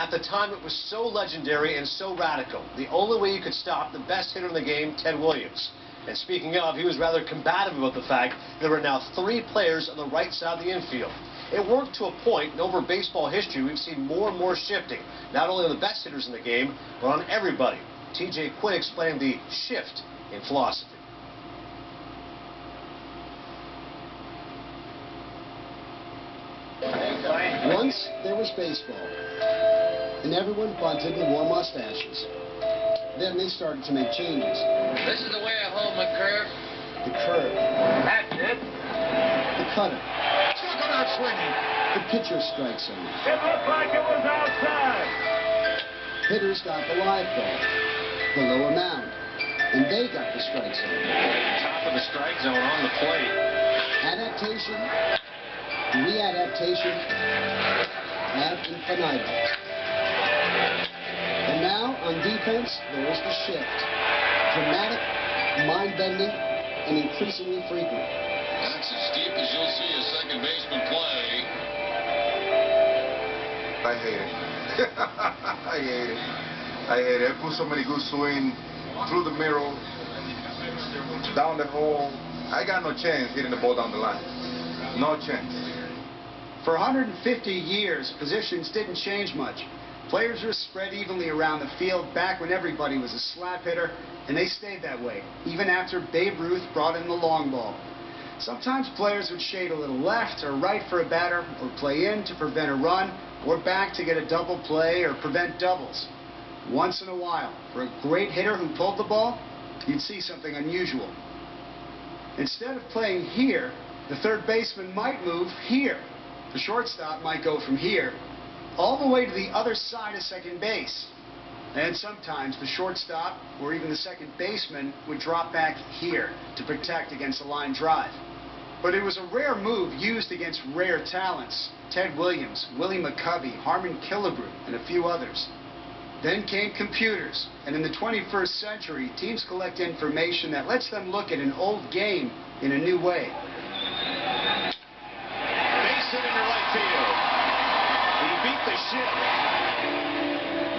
At the time, it was so legendary and so radical. The only way you could stop the best hitter in the game, Ted Williams. And speaking of, he was rather combative about the fact there were now 3 players on the right side of the infield. It worked to a point, and over baseball history, we've seen more and more shifting, not only on the best hitters in the game, but on everybody. T.J. Quinn explained the shift in philosophy. Once there was baseball, and everyone bunted and wore mustaches. Then they started to make changes. This is the way I hold my curve. The curve. That's it. The cutter. Look at that swinging. The pitcher strike zone. It looked like it was outside. Hitters got the live ball, the lower mound, and they got the strike zone. Top of the strike zone on the plate. Adaptation, readaptation, ad infinitum. And now, on defense, there's the shift. Dramatic, mind-bending, and increasingly frequent. That's as deep as you'll see a second baseman play. I hate it. I hate it. I hate it. I put so many good swing through the middle, down the hole. I got no chance hitting the ball down the line. No chance. For 150 years, positions didn't change much. Players were spread evenly around the field back when everybody was a slap hitter, and they stayed that way, even after Babe Ruth brought in the long ball. Sometimes players would shade a little left or right for a batter, or play in to prevent a run, or back to get a double play or prevent doubles. Once in a while, for a great hitter who pulled the ball, you'd see something unusual. Instead of playing here, the third baseman might move here. The shortstop might go from here all the way to the other side of second base. And sometimes the shortstop or even the second baseman would drop back here to protect against a line drive. But it was a rare move used against rare talents. Ted Williams, Willie McCovey, Harmon Killebrew, and a few others. Then came computers, and in the 21st century, teams collect information that lets them look at an old game in a new way. Base hit into right field. He beat the ship.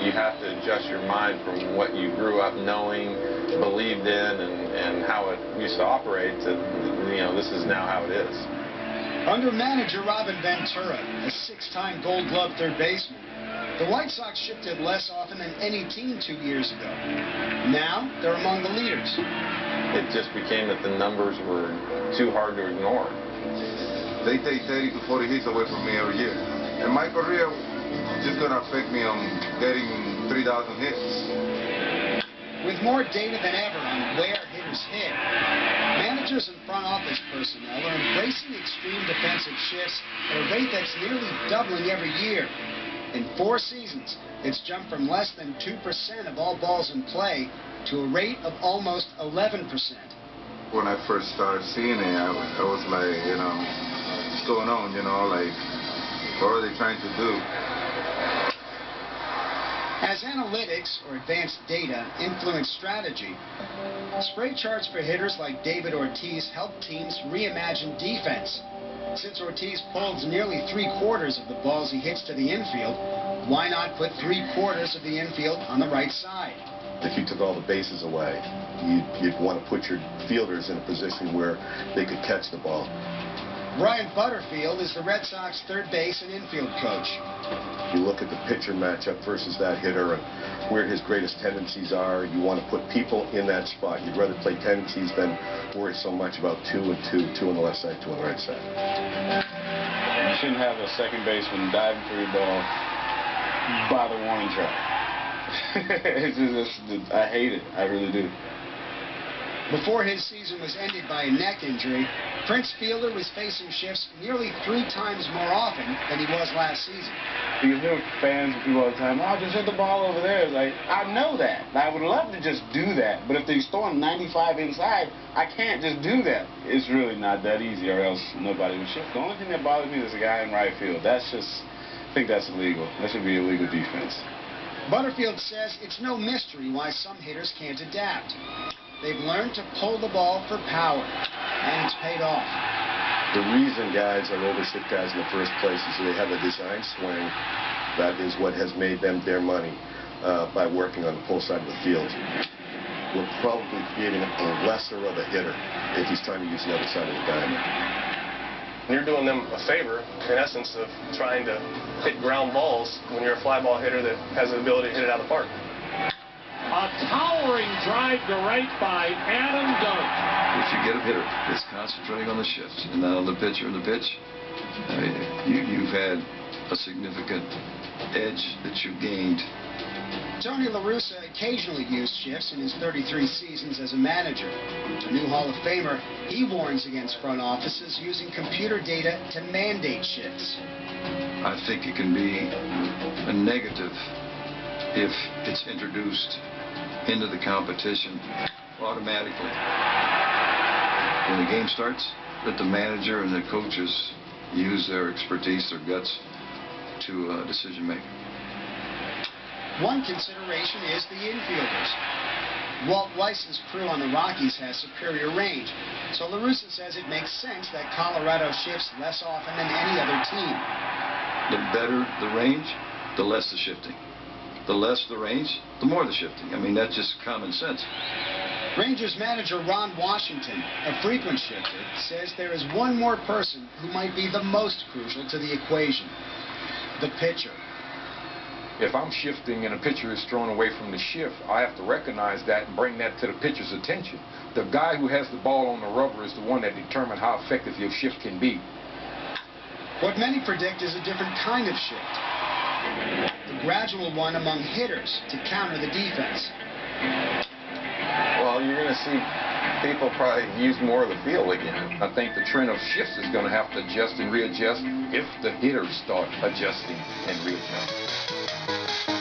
You have to adjust your mind from what you grew up knowing, believed in, and how it used to operate to, this is now how it is. Under manager Robin Ventura, a 6-time Gold Glove third baseman, the White Sox shifted less often than any team 2 years ago. Now, they're among the leaders. It just became that the numbers were too hard to ignore. They take 30 to 40 hits away from me every year. And my career just going to affect me on getting 3,000 hits. With more data than ever on where hitters hit, managers and front office personnel are embracing extreme defensive shifts at a rate that's nearly doubling every year. In 4 seasons, it's jumped from less than 2% of all balls in play to a rate of almost 11%. When I first started seeing it, I was like, what's going on, like, what are they trying to do? As analytics or advanced data influence strategy, spray charts for hitters like David Ortiz help teams reimagine defense. Since Ortiz pulls nearly 3/4 of the balls he hits to the infield, why not put 3/4 of the infield on the right side? If you took all the bases away, you'd want to put your fielders in a position where they could catch the ball. Brian Butterfield is the Red Sox third base and infield coach. You look at the pitcher matchup versus that hitter and where his greatest tendencies are. You want to put people in that spot. You'd rather play tendencies than worry so much about 2 and 2, 2 on the left side, 2 on the right side. You shouldn't have a second baseman diving for your ball by the warning track. I hate it. I really do. Before his season was ended by a neck injury, Prince Fielder was facing shifts nearly 3 times more often than he was last season. You hear fans and people all the time, oh, just hit the ball over there. It's like, I know that. I would love to just do that. But if they're throwing 95 inside, I can't just do that. It's really not that easy, or else nobody would shift. The only thing that bothers me is the guy in right field. That's just, I think that's illegal. That should be illegal defense. Butterfield says it's no mystery why some hitters can't adapt. They've learned to pull the ball for power, and it's paid off. The reason guys are overshift guys in the first place is they have a design swing. That is what has made them their money by working on the pull side of the field. We're probably creating a lesser of a hitter if he's trying to use the other side of the diamond. You're doing them a favor, in essence, of trying to hit ground balls when you're a fly ball hitter that has the ability to hit it out of the park. A towering drive to right by Adam Dunk. If you get a hitter that's concentrating on the shift and not on the pitcher and the pitch, I mean, you've had a significant edge that you've gained. Tony La Russa occasionally used shifts in his 33 seasons as a manager. A new Hall of Famer, he warns against front offices using computer data to mandate shifts. I think it can be a negative if it's introduced into the competition automatically. When the game starts, let the manager and the coaches use their expertise, their guts to decision make. One consideration is the infielders. Walt Weiss's crew on the Rockies has superior range, so La Russa says it makes sense that Colorado shifts less often than any other team. The better the range, the less the shifting. The less the range, the more the shifting. I mean, that's just common sense. Rangers manager Ron Washington, a frequent shifter, says there is one more person who might be the most crucial to the equation: the pitcher. If I'm shifting and a pitcher is thrown away from the shift, I have to recognize that and bring that to the pitcher's attention. The guy who has the ball on the rubber is the one that determines how effective your shift can be. What many predict is a different kind of shift. The gradual one among hitters to counter the defense. Well, you're going to see people probably use more of the field again. I think the trend of shifts is going to have to adjust and readjust if the hitters start adjusting and readjusting.